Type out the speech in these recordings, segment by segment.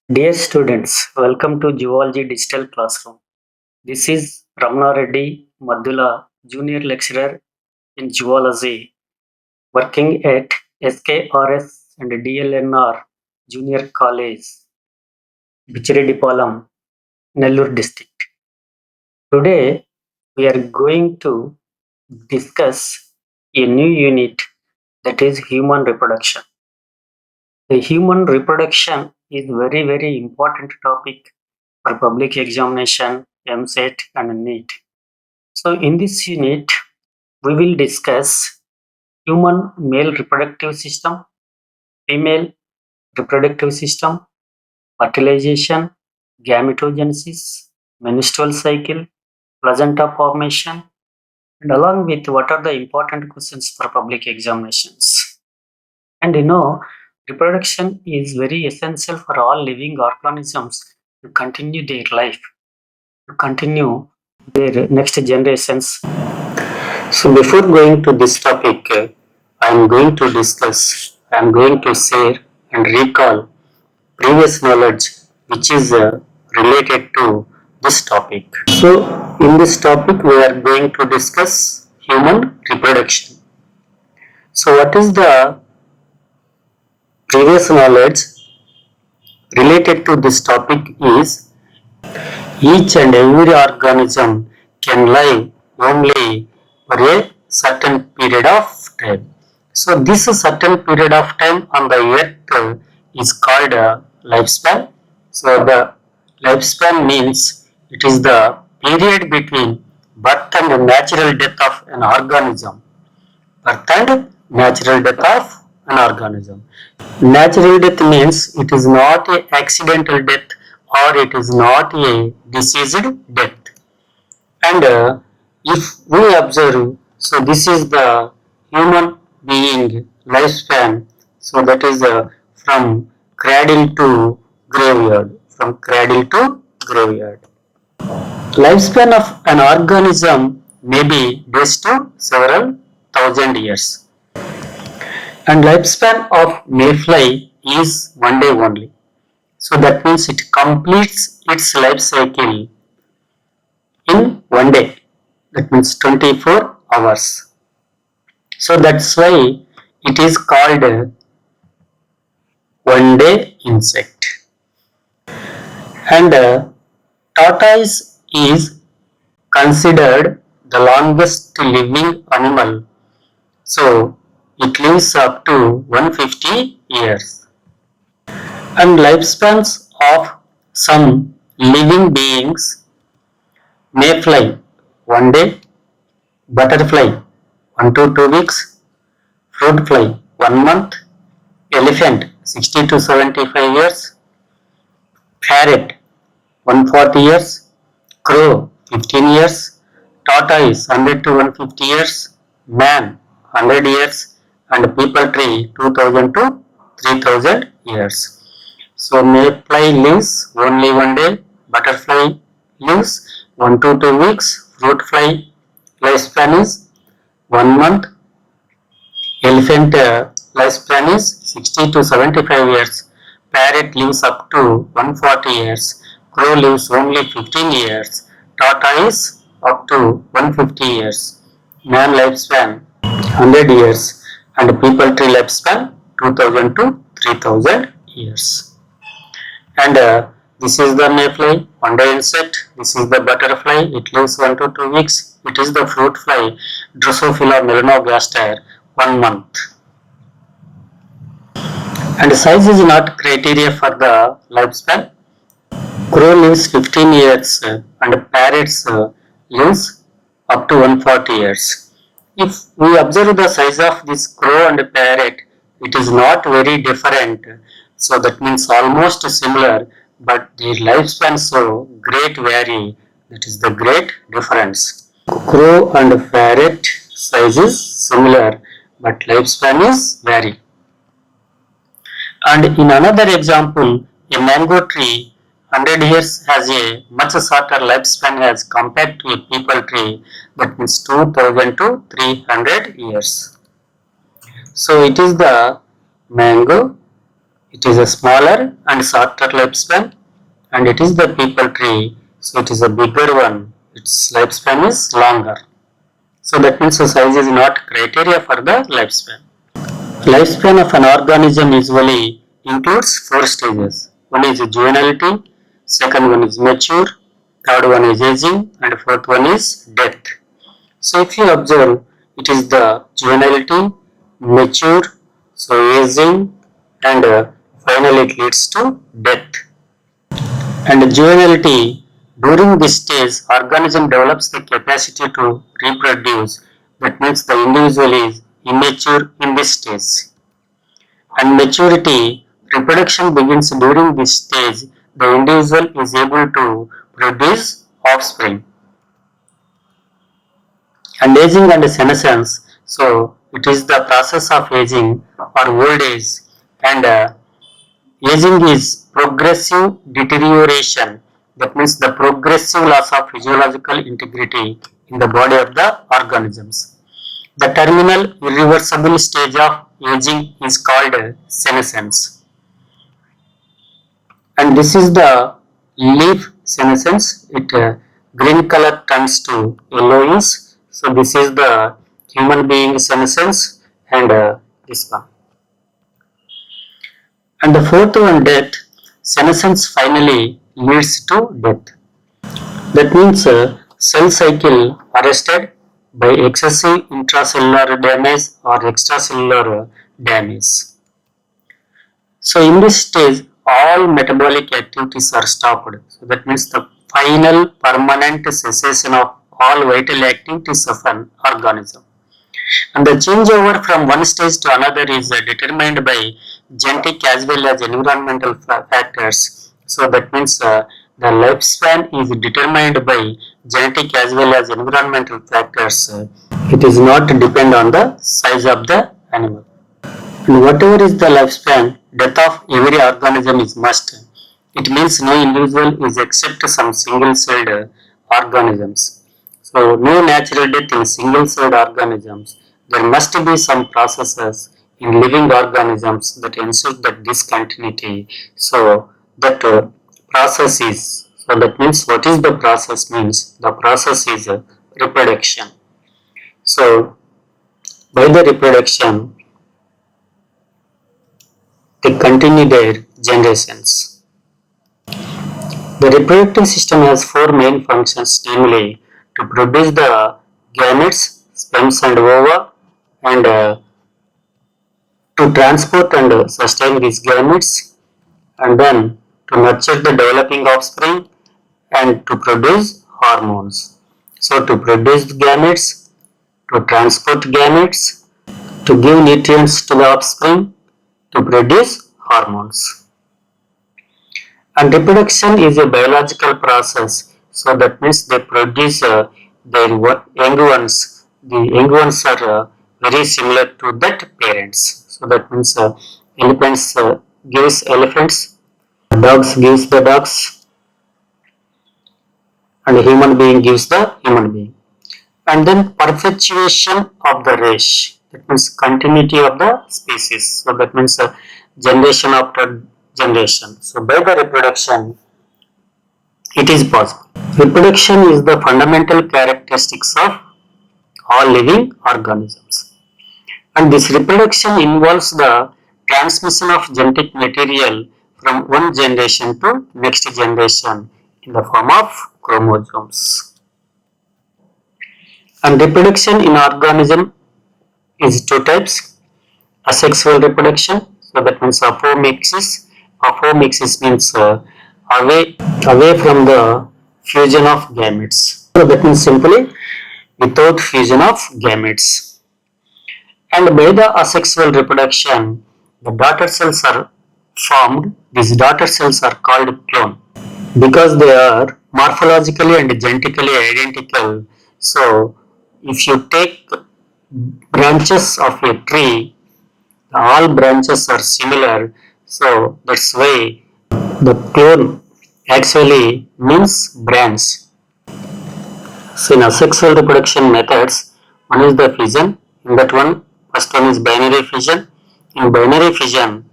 Dear students, welcome to Zoology Digital Classroom. This is Ramana Reddy Madula, Junior Lecturer in Zoology, working at SKRS and DLNR Junior College, Bichiredipalam, Nellore District. Today, we are going to discuss a new unit that is human reproduction. The human reproduction is very important topic for public examination, MSET and NEET. So in this unit, we will discuss human male reproductive system, female reproductive system, fertilization, gametogenesis, menstrual cycle, placenta formation, and along with what are the important questions for public examinations. And reproduction is very essential for all living organisms to continue their life, to continue their next generations. So before going to this topic, I am going to discuss, I am going to share and recall previous knowledge which is related to this topic. So in this topic we are going to discuss human reproduction. So what is the previous knowledge related to this topic is each and every organism can live only for a certain period of time. So this certain period of time on the earth is called lifespan. So the lifespan means it is the period between birth and natural death of an organism. Birth and natural death of an organism. Natural death means it is not a accidental death or it is not a diseased death. And if we observe, so this is the human being lifespan. So that is from cradle to graveyard. From cradle to graveyard. Lifespan of an organism may be days to several thousand years. And lifespan of mayfly is one day only. So that means it completes its life cycle in one day. That means 24 hours. So that's why it is called one day insect. And tortoise is considered the longest living animal. So it lives up to 150 years. And lifespans of some living beings mayfly one day, butterfly 1 to 2 weeks, fruit fly 1 month, elephant 60 to 75 years, parrot 140 years, crow 15 years, tortoise 100 to 150 years, man 100 years, and people tree 2000 to 3000 years. So mayfly lives only one day, butterfly lives 1 to 2 weeks, fruit fly lifespan is 1 month, elephant lifespan is 60 to 75 years, parrot lives up to 140 years, crow lives only 15 years, tortoise up to 150 years, man lifespan 100 years, and people tree lifespan 2000 to 3000 years. And this is the mayfly, one day insect. This is the butterfly, it lives 1 to 2 weeks. It is the fruit fly, Drosophila melanogaster, 1 month. And size is not criteria for the lifespan. Crow lives 15 years and parrots lives up to 140 years. If we observe the size of this crow and parrot, it is not very different. So that means almost similar, but their lifespan so great vary. That is the great difference. Crow and parrot size is similar, but lifespan is vary. And in another example, a mango tree 100 years has a much shorter lifespan as compared to a peepal tree, that means 2000 to 300 years. So it is the mango It is a smaller and shorter lifespan, and it is the people tree, so it is a bigger one. Its lifespan is longer. So that means the size is not criteria for the lifespan. Lifespan of an organism usually includes four stages. One is juvenility, second one is mature, third one is aging, and fourth one is death. So if you observe, it is the juvenility, mature, so aging, and finally it leads to death. And juvenility, during this stage, organism develops the capacity to reproduce. That means the individual is immature in this stage. And maturity, reproduction begins during this stage. The individual is able to produce offspring. And aging and senescence, so it is the process of aging or old age, and aging is progressive deterioration. That means the progressive loss of physiological integrity in the body of the organisms. The terminal irreversible stage of aging is called senescence. And this is the leaf senescence. It green color turns to yellowish. So this is the human being senescence, and this one. And the fourth one, death. Senescence finally leads to death. That means cell cycle arrested by excessive intracellular damage or extracellular damage. So in this stage, all metabolic activities are stopped. So that means the final permanent cessation of all vital activities of an organism. And the changeover from one stage to another is determined by genetic as well as environmental factors. So that means the lifespan is determined by genetic as well as environmental factors. It is not depend on the size of the animal. And whatever is the lifespan, death of every organism is must. It means no individual is except some single-celled organisms. So no natural death in single-celled organisms. There must be some processes in living organisms that ensure that discontinuity. So that process is, so that means what is the process means? The process is reproduction. So by the reproduction, they continue their generations. The reproductive system has four main functions, namely to produce the gametes, sperms and ova, and to transport and sustain these gametes, and then to nurture the developing offspring, and to produce hormones. So to produce gametes, to transport gametes, to give nutrients to the offspring, to produce hormones. And reproduction is a biological process, so that means they produce their young ones. The young ones are very similar to that parents. So that means elephants gives elephants, dogs gives the dogs, and a human being gives the human being. And then perpetuation of the race, that means continuity of the species. So that means generation after generation. So by the reproduction, it is possible. Reproduction is the fundamental characteristics of all living organisms. And this reproduction involves the transmission of genetic material from one generation to next generation in the form of chromosomes. And reproduction in organism is two types: asexual reproduction, so that means apomixis. Apomixis means away from the fusion of gametes. So that means simply without fusion of gametes. And by the asexual reproduction, the daughter cells are formed. These daughter cells are called clone because they are morphologically and genetically identical. So if you take branches of a tree, all branches are similar, so that's why the clone actually means branch. So in asexual reproduction methods, one is the fission. In that one, first one is binary fission. In binary fission,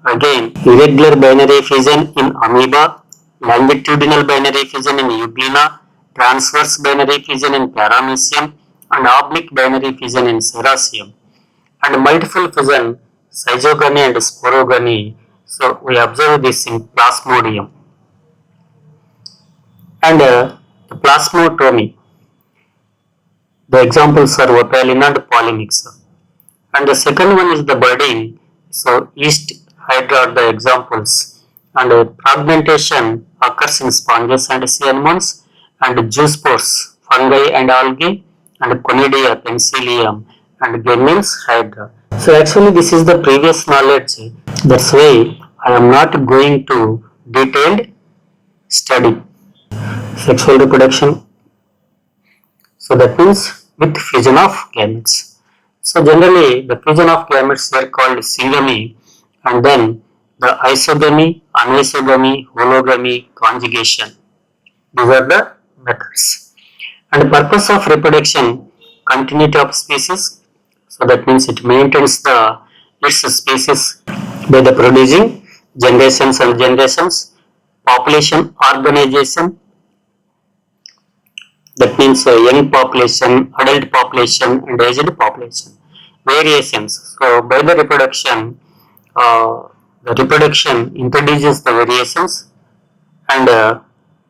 Again, irregular binary fission in amoeba, longitudinal binary fission in euglena, transverse binary fission in paramecium, and oblique binary fission in serasium. And multiple fission, zygogony and sporogony. So we observe this in plasmodium. And the plasmotomy. The examples are opalina and polymyxa. And the second one is the budding. So yeast, hydra are the examples. And fragmentation occurs in sponges and sea anemones, and zoospores, fungi and algae, and conidia, penicillium, and gemmins, hydra. So actually this is the previous knowledge. That's why I am not going to detailed study sexual reproduction. So that means with fusion of gametes. So generally the fusion of gametes are called syngamy, and then the isogamy, anisogamy, hologamy, conjugation. These are the methods. And the purpose of reproduction, continuity of species. So that means it maintains its species by the producing generations and generations, population organization. That means young population, adult population, and aged population. Variations. So by the reproduction introduces the variations, and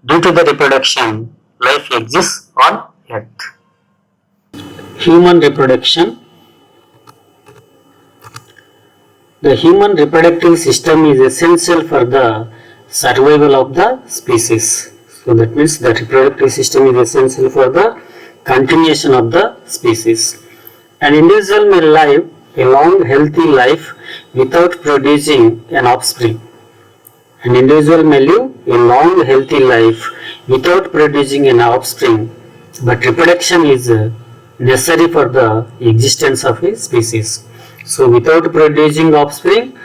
due to the reproduction, life exists on Earth. Human reproduction. The human reproductive system is essential for the survival of the species. So that means the reproductive system is essential for the continuation of the species. An individual may live a long healthy life without producing an offspring. An individual may live a long healthy life without producing an offspring, but reproduction is necessary for the existence of a species. So without producing offspring,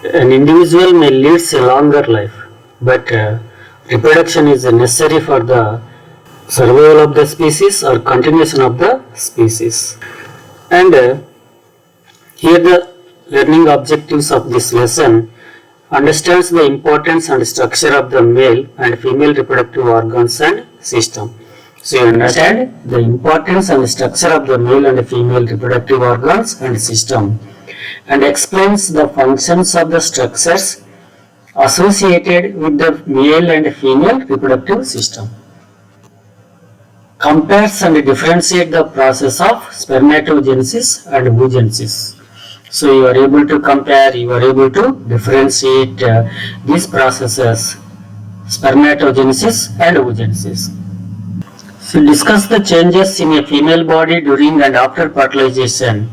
an individual may lead a longer life, but reproduction is necessary for the survival of the species or continuation of the species. And here the learning objectives of this lesson understands the importance and structure of the male and female reproductive organs and system. So you understand the importance and structure of the male and female reproductive organs and system, and explains the functions of the structures associated with the male and female reproductive system. Compares and differentiate the process of spermatogenesis and oogenesis. So you are able to compare, you are able to differentiate these processes, spermatogenesis and oogenesis. So discuss the changes in a female body during and after fertilization,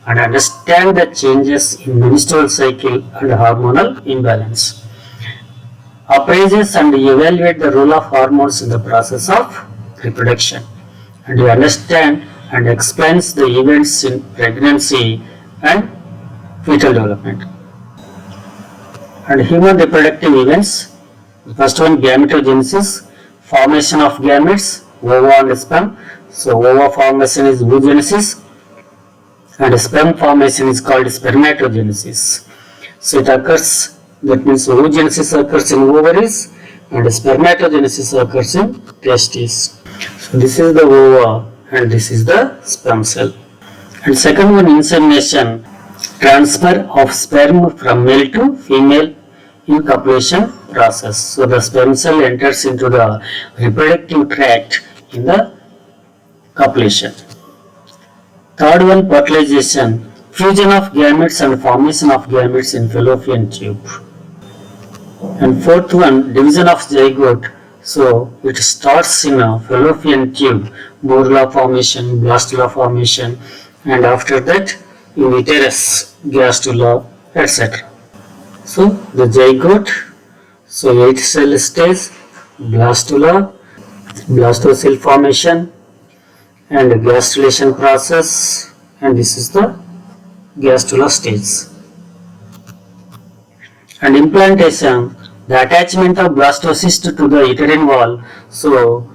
and understand the changes in menstrual cycle and hormonal imbalance. Appraises and evaluate the role of hormones in the process of reproduction, and you understand and explains the events in pregnancy and fetal development. And human reproductive events. The first one, gametogenesis, formation of gametes, ova and sperm. So ova formation is oogenesis, and sperm formation is called spermatogenesis. So it occurs, that means oogenesis occurs in ovaries and spermatogenesis occurs in testes. So this is the ova and this is the sperm cell. And second one, insemination, transfer of sperm from male to female in copulation process. So the sperm cell enters into the reproductive tract in the copulation. Third one, fertilization, fusion of gametes and formation of gametes in fallopian tube. And fourth one, division of zygote. So it starts in a fallopian tube, morula formation, blastula formation, and after that in uterus, gastrula, etc. So the zygote, so 8 cell stage, blastula, blastocell formation, and gastrulation process, and this is the gastrula stage. And implantation, the attachment of blastocyst to the uterine wall. So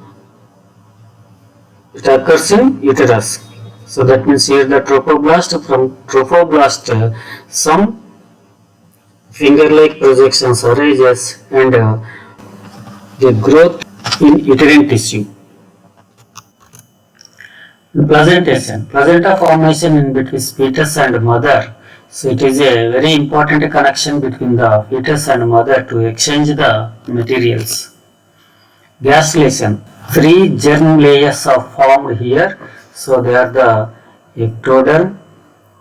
it occurs in uterus. So that means here the trophoblast, from trophoblast some finger-like projections arises and the growth in uterine tissue. Placenta formation in between fetus and mother. So it is a very important connection between the fetus and mother to exchange the materials. Gastrulation. 3 germ layers are formed here. So they are the ectoderm,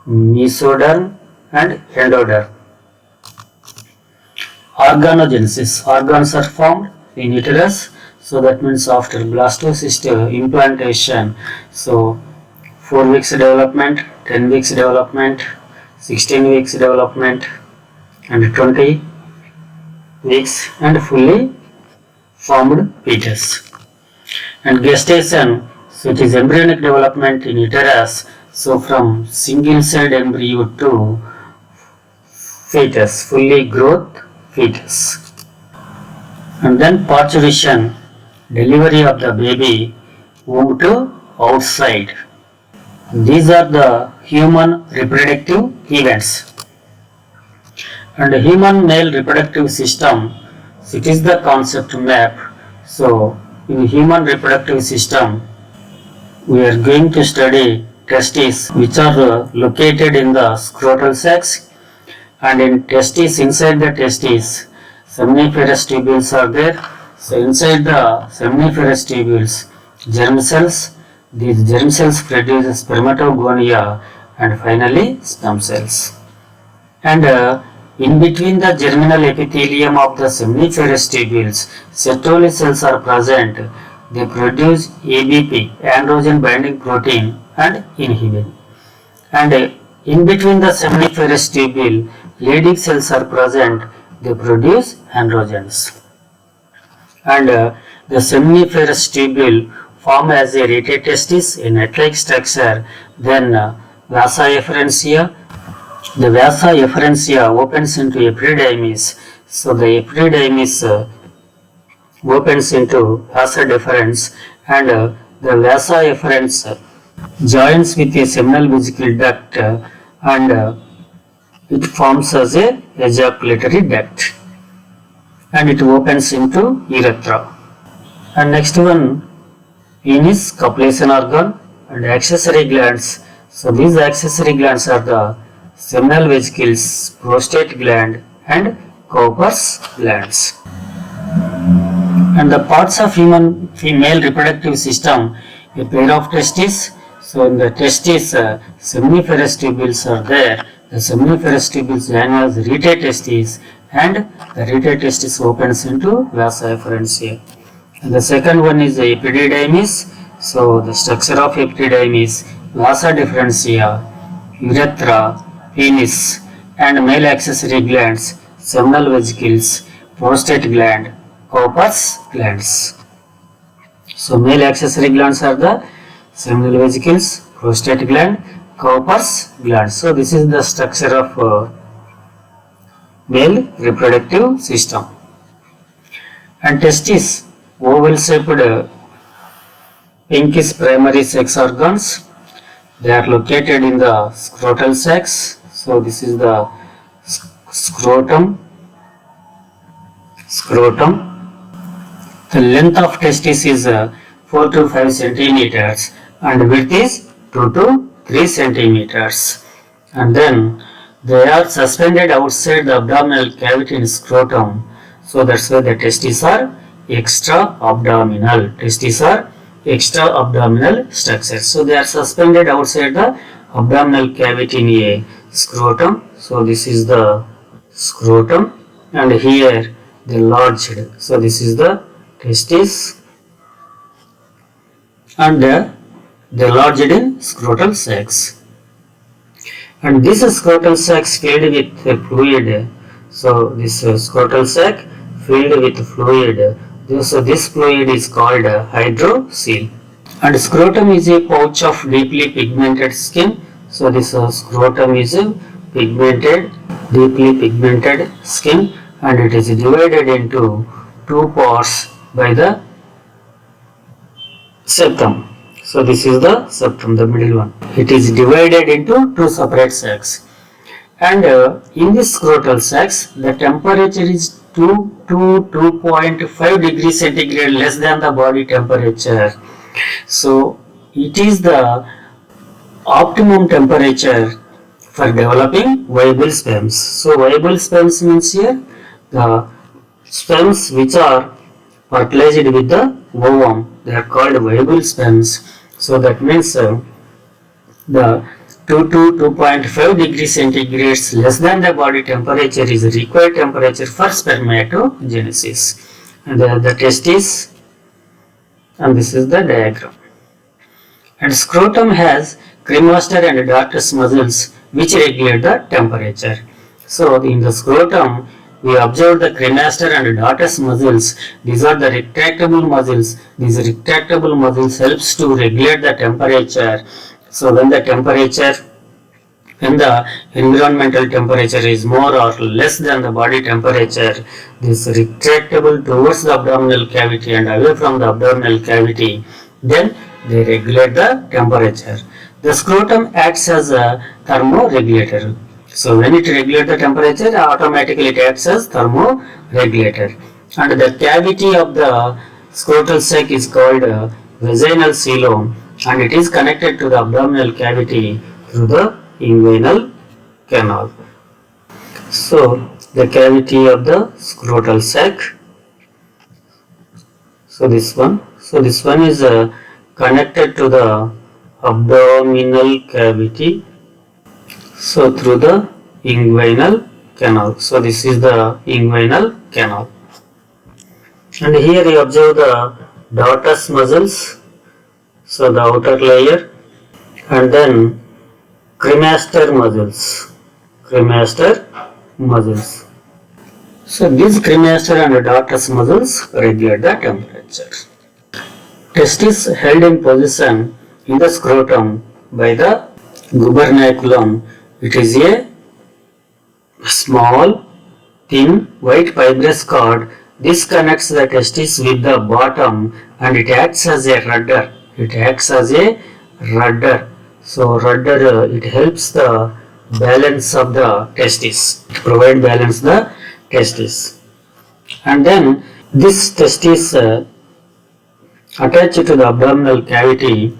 mesoderm and endoderm. Organogenesis. Organs are formed in uterus. So that means after blastocyst implantation. So 4 weeks development, 10 weeks development, 16 weeks development and 20 weeks and fully formed fetus. And gestation, so it is embryonic development in uterus. So from single celled embryo to fetus, fully growth fetus. And then parturition, delivery of the baby womb to outside. These are the human reproductive events. And the human male reproductive system, so it is the concept map. So in human reproductive system, we are going to study testes which are located in the scrotal sacs, and in testes, inside the testes, seminiferous tubules are there. So inside the seminiferous tubules, germ cells, these germ cells produce spermatogonia and finally sperm cells. And in between the germinal epithelium of the seminiferous tubules, Sertoli cells are present. They produce ABP, androgen binding protein, and inhibin. And in between the seminiferous tubule, Leydig cells are present. They produce androgens. And the seminiferous tubule form as a rete testis, a net-like structure. Then vasa efferentia. The vasa efferentia opens into epididymis. So the epididymis opens into vasa deferens, and the vasa efferens joins with a seminal vesicle duct and it forms as a ejaculatory duct and it opens into urethra. And next one, penis, copulation organ and accessory glands. So these accessory glands are the seminal vesicles, prostate gland and Cowper's glands. And the parts of human female reproductive system, a pair of testes. So in the testes, seminiferous tubules are there. The seminiferous tubules join as rete testis, and the rete testis opens into vasa efferentia. And the second one is the epididymis. So the structure of epididymis, vasa deferentia, urethra, penis, and male accessory glands, seminal vesicles, prostate gland, Cowper's glands. So male accessory glands are the seminal vesicles, prostate gland, Cowper's glands. So this is the structure of male reproductive system. And testes, oval shaped pinkish primary sex organs. They are located in the scrotal sacs. So this is the scrotum. The length of testis is 4 to 5 centimeters and width is 2 to 3 centimeters. And then they are suspended outside the abdominal cavity in scrotum. So that's why the testes are extra-abdominal. Testes are extra-abdominal structures. So they are suspended outside the abdominal cavity in a scrotum. So this is the scrotum and here the lodged. So this is the testes and they lodged in scrotal sacs. And this scrotal sacs filled with fluid. So this scrotal sac filled with fluid. So this fluid is called hydrocele. And scrotum is a pouch of deeply pigmented skin. So this scrotum is a deeply pigmented skin, and it is divided into 2 parts by the septum. So this is the septum, the middle one. It is divided into 2 separate sacs. And in the scrotal sacs, the temperature is 2 to 2.5 degrees centigrade less than the body temperature. So it is the optimum temperature for developing viable sperms. So viable sperms means here the sperms which are fertilized with the ovum, they are called viable sperms. So that means the 2 to 2.5 degrees centigrades less than the body temperature is the required temperature for spermatogenesis. And the testis, and this is the diagram. And scrotum has cremaster and darkus muscles which regulate the temperature. So in the scrotum, we observe the cremaster and darkus muscles. These are the retractable muscles. These retractable muscles helps to regulate the temperature. So when the environmental temperature is more or less than the body temperature, this retractable towards the abdominal cavity and away from the abdominal cavity, then they regulate the temperature. The scrotum acts as a thermoregulator. So when it regulates the temperature, automatically it acts as thermoregulator. And the cavity of the scrotal sac is called vaginal coelom, and it is connected to the abdominal cavity through the inguinal canal. So the cavity of the scrotal sac. So this one is connected to the abdominal cavity. So through the inguinal canal. So this is the inguinal canal. And here you observe the darkus muscles. So the outer layer, and then cremaster muscles. So these cremaster and darkus muscles regulate the temperature. Testis held in position in the scrotum by the gubernaculum. It is a small, thin, white fibrous cord. This connects the testis with the bottom and it acts as a rudder. So rudder, it helps the balance of the testis, to provide balance the testis. And then this testis attached to the abdominal cavity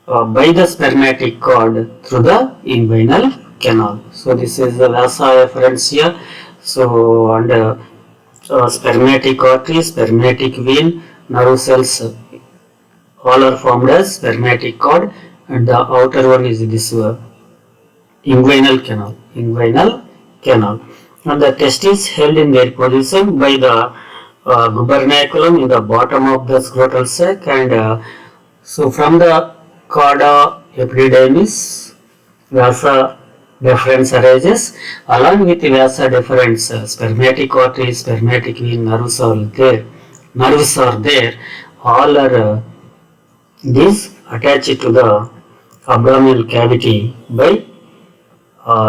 by the spermatic cord through the inguinal canal. So this is the vasa efferents here. So and spermatic artery, spermatic vein, nerve cells, all are formed as spermatic cord, and the outer one is this inguinal canal. And the testis held in their position by the gubernaculum in the bottom of the scrotal sac, and so from the chorda epididymis, vasa deferens arises. Along with the vasa deferens, spermatic artery, spermatic vein, nerves are there. All are these attached to the abdominal cavity by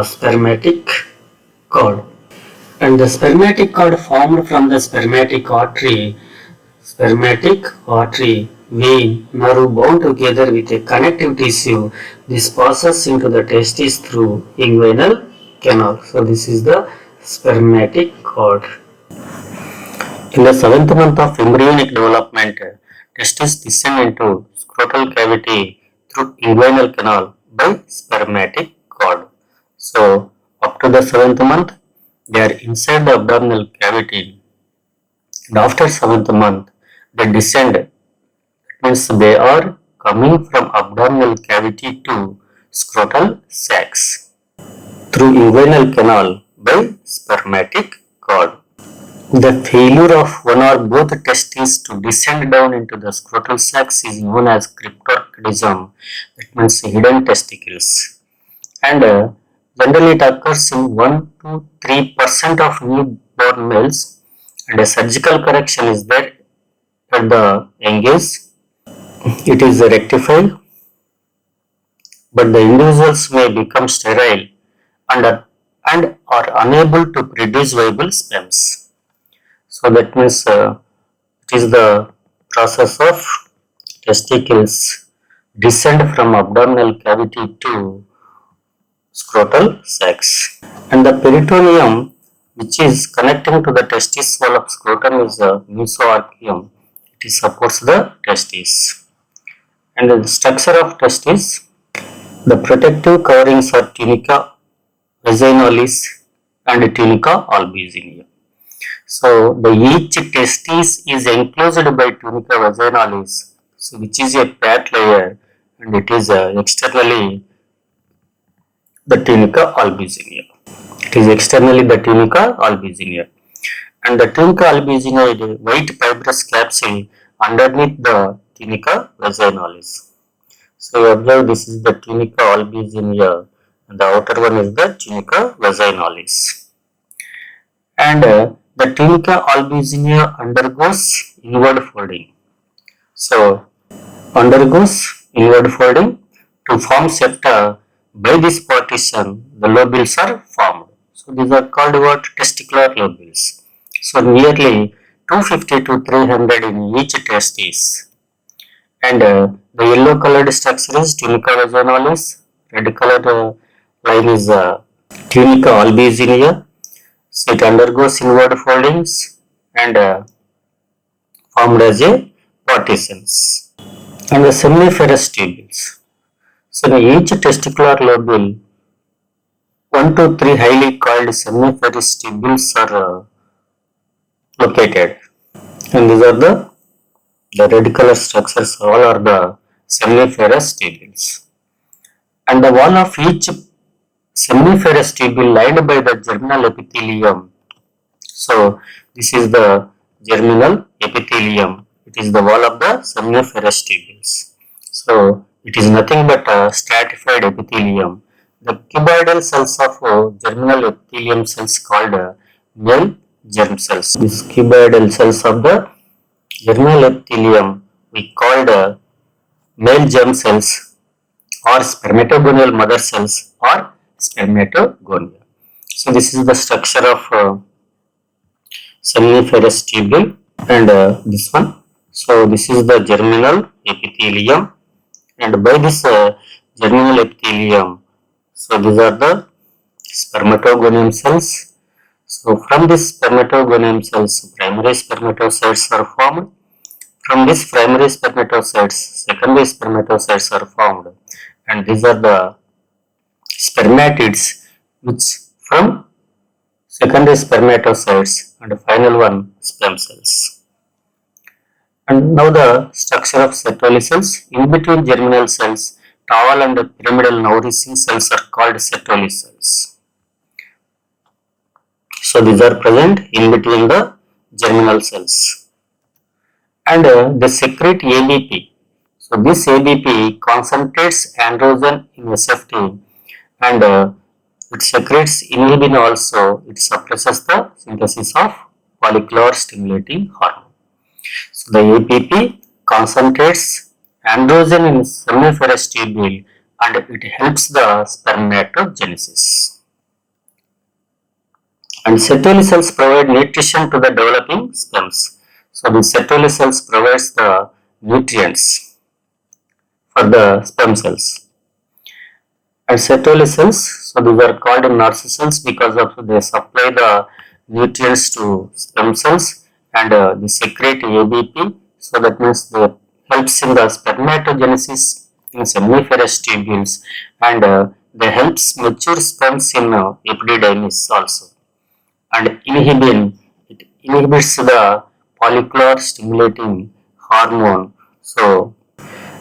spermatic cord. And the spermatic cord formed from the spermatic artery, vein, nerve bound together with a connective tissue. This passes into the testis through inguinal canal. So this is the spermatic cord. In the 7th month of embryonic development, testes descend into scrotal cavity through inguinal canal by spermatic cord. So up to the 7th month, they are inside the abdominal cavity, and after 7th month, they descend. That means they are coming from abdominal cavity to scrotal sacs through inguinal canal by spermatic cord. The failure of one or both testes to descend down into the scrotal sacs is known as cryptorchidism. That means hidden testicles. And generally it occurs in 1 to 3% of newborn males, and a surgical correction is there at the young age. It is rectified, but the individuals may become sterile and are unable to produce viable sperms. So that means it is the process of testicles descend from abdominal cavity to scrotal sacs. And the peritoneum, which is connecting to the testis wall of scrotum, is the mesoarchium. It supports the testis. And the structure of testis, the protective coverings are tunica vaginalis and tunica albuginea. So the each testis is enclosed by tunica vaginalis, so which is a pad layer, and it is externally the tunica albuginea. It is externally the tunica albuginea, and the tunica albuginea is a white fibrous capsule underneath the tunica vaginalis. So you observe, this is the tunica albuginea, and the outer one is the tunica vaginalis. And the tunica albuginea undergoes inward folding. So undergoes inward folding to form septa. By this partition, the lobules are formed. So these are called what? Testicular lobules. So nearly 250 to 300 in each testis. And the yellow colored structure is tunica vaginalis. Red colored line is tunica albuginea. So it undergoes inward foldings and formed as a partitions. And the seminiferous tubules. So in each testicular lobule, 1 to 3 highly coiled seminiferous tubules are located. And these are the red color structures, all are the seminiferous tubules. And the wall of each seminiferous tubule lined by the germinal epithelium. So this is the germinal epithelium. It is the wall of the seminiferous tubules. So it is nothing but a stratified epithelium. The cuboidal cells of germinal epithelium cells called male germ cells. These cuboidal cells of the germinal epithelium we called male germ cells or spermatogonial mother cells or spermatogonia. So this is the structure of seminiferous tubule, and this one. So this is the germinal epithelium, and by this germinal epithelium, so these are the spermatogonium cells. So from this spermatogonium cells, primary spermatocytes are formed. From this primary spermatocytes, secondary spermatocytes are formed, and these are the spermatids which from secondary spermatocytes, and the final one sperm cells. And now the structure of Sertoli cells. In between germinal cells, towel and pyramidal nourishing cells are called Sertoli cells. So these are present in between the germinal cells, and they secrete ABP. So this ABP concentrates androgen in SFT, and it secretes inhibin also. It suppresses the synthesis of follicular stimulating hormone. So the APP concentrates androgen in seminiferous tubule, and it helps the spermatogenesis. And Sertoli cells provide nutrition to the developing sperms. So the Sertoli cells provides the nutrients for the sperm cells. And Sertoli cells, so these are called nurse cells because of they supply the nutrients to sperm cells, and they secrete ABP. So that means they helps in the spermatogenesis in seminiferous tubules, and they helps mature sperms in epididymis also. And inhibin, it inhibits the follicular stimulating hormone. So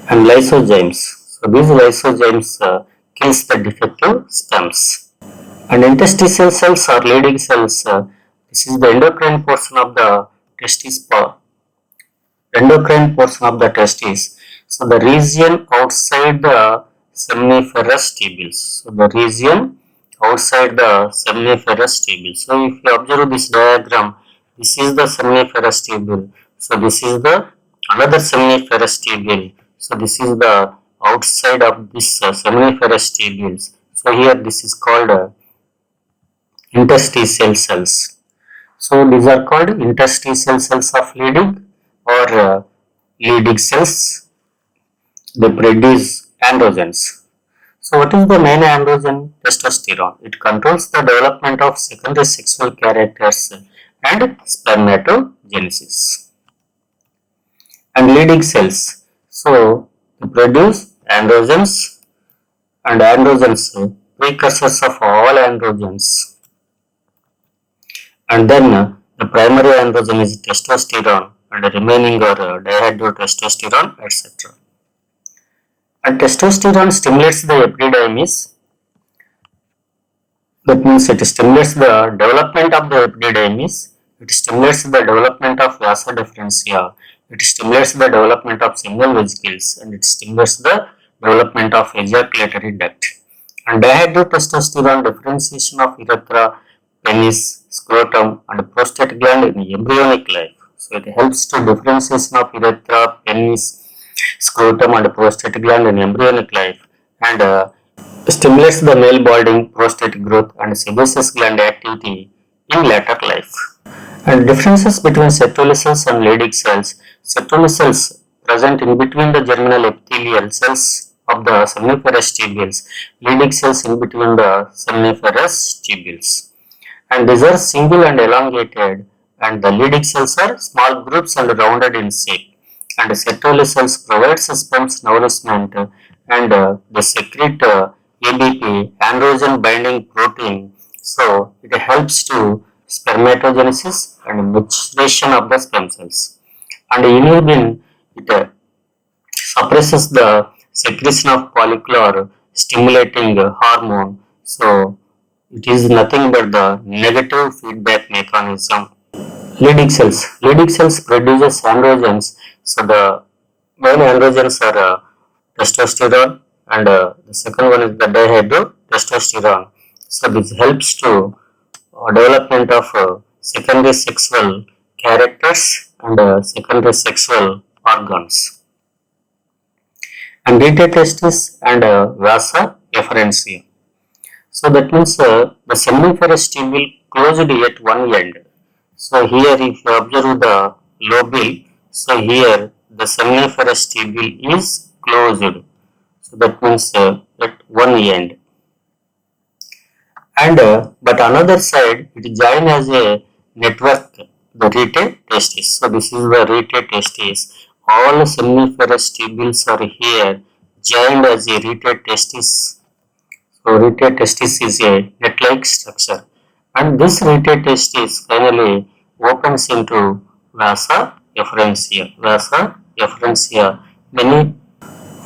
and lysozymes. So these lysozymes kills the defective sperms. And interstitial cells are leading cells. This is the endocrine portion of the testis. Endocrine portion of the testis. So the region outside the seminiferous tubules. So the region outside the seminiferous tubule. So if you observe this diagram, this is the seminiferous tubule. So this is the another seminiferous tubule. So this is the outside of this seminiferous tubules. So here this is called interstitial cells. So these are called interstitial cells of Leydig or Leydig cells. They produce androgens. So So what is the main androgen? Testosterone. It controls the development of secondary sexual characters and spermatogenesis. And leading cells. So to produce androgens, and androgens precursors of all androgens. And then the primary androgen is testosterone and the remaining are dihydrotestosterone, etc. And testosterone stimulates the epididymis. That means it stimulates the development of the epididymis. It stimulates the development of vasa deferentia. It stimulates the development of single vesicles and it stimulates the development of ejaculatory duct. And dihydrotestosterone differentiation of urethra, penis, scrotum and prostate gland in embryonic life. So it helps to differentiation of urethra, penis, scrotum and prostate gland in embryonic life and stimulates the male balding, prostate growth and sebaceous gland activity in later life. And differences between Sertoli cells and Leydig cells. Sertoli cells present in between the germinal epithelial cells of the seminiferous tubules. Leydig cells in between the seminiferous tubules. And these are single and elongated and the Leydig cells are small groups and rounded in shape. And Sertoli cells provides sperm's nourishment and they secrete ABP, androgen binding protein. So it helps to spermatogenesis and maturation of the sperm cells. And inhibin, it suppresses the secretion of follicular stimulating hormone. So it is nothing but the negative feedback mechanism. Leydig cells. Leydig cells produces androgens. So the main androgens are testosterone and the second one is the dihydrotestosterone. So this helps to development of secondary sexual characters and secondary sexual organs. And rete testis and vasa efferentia. So that means the seminiferous tubule closed at one end. So here if you observe the lobule, so here the seminiferous tubule is closed. So that means at one end. And but another side it join as a network the rete testis. So this is the rete testis. All seminiferous tubules are here joined as a rete testis. So rete testis is a net-like structure, and this rete testis finally opens into vasa efferentia. Vasa efferentia. Many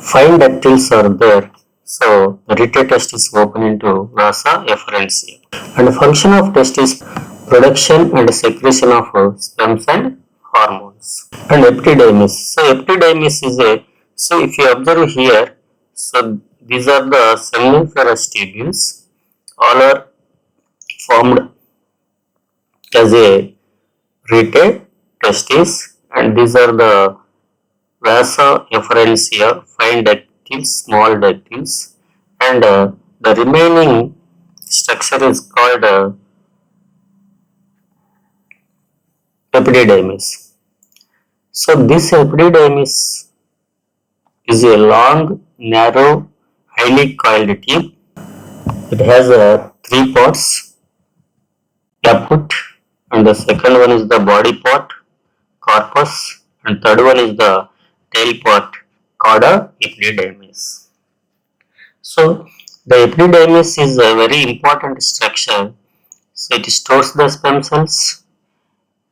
fine ductiles are there. So the rete testis open into vasa efferentia. And the function of testis production and secretion of sperms and hormones. And epididymis. So epididymis is a, so if you observe here, so these are the seminiferous tubules. All are formed as a rete testis and these are the vasa efferentia, fine ductiles, small ductiles and the remaining structure is called epididymis. So this epididymis is a long, narrow, highly coiled tube. It has three parts, caput, and the second one is the body part, corpus, and third one is the tail part, cauda epididymis. So the epididymis is a very important structure. So it stores the sperm cells,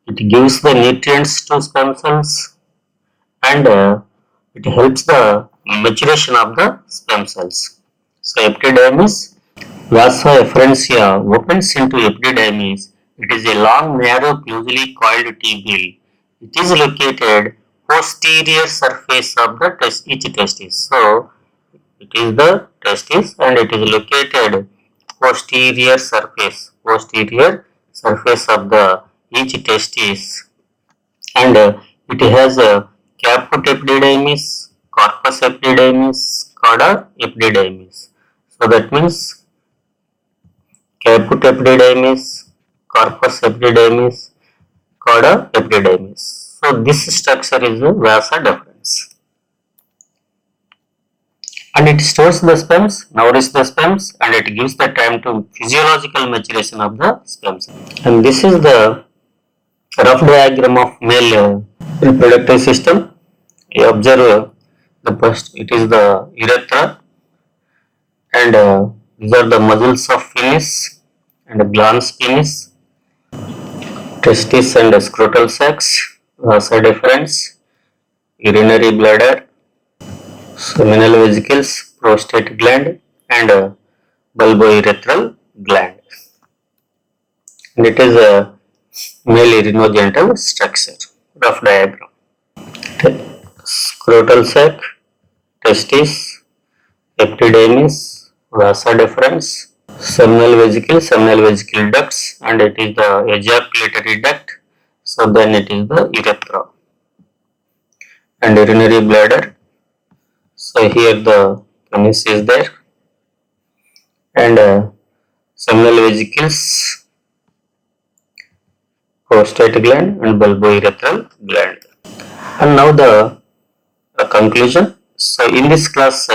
it gives the nutrients to sperm cells, and it helps the maturation of the sperm cells. So epididymis, vasa efferentia opens into epididymis. It is a long, narrow, closely coiled tubule. It is located posterior surface of the each testis. So it is the testis and it is located posterior surface of the each testis and it has a caput epididymis, corpus epididymis, cauda epididymis. So that means caput epididymis, corpus epididymis, cauda epididymis. So this structure is a vasa deferens. and it stores the sperms, nourishes the sperms, and it gives the time to physiological maturation of the sperms. And this is the rough diagram of male reproductive system. You observe the first, it is the urethra, and these are the muscles of penis and the glans penis, testis and scrotal sacs, vasa deferens, urinary bladder, seminal vesicles, prostate gland, and bulbourethral gland. And it is a male urinogenital structure. Rough diagram. Scrotal sac, testis, epididymis, vasa deferens, seminal vesicle ducts, and it is the ejaculatory duct. So then it is the urethra and urinary bladder. So here the penis is there, and seminal vesicles, prostate gland, and bulbourethral gland. And now the conclusion. So in this class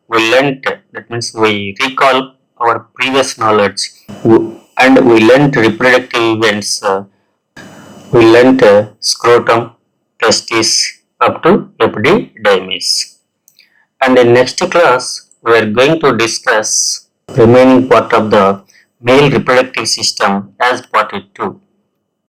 we learnt, that means we recall our previous knowledge, and we learnt reproductive events. We learnt scrotum, testis up to epididymis. And in next class we are going to discuss remaining part of the male reproductive system as part 2.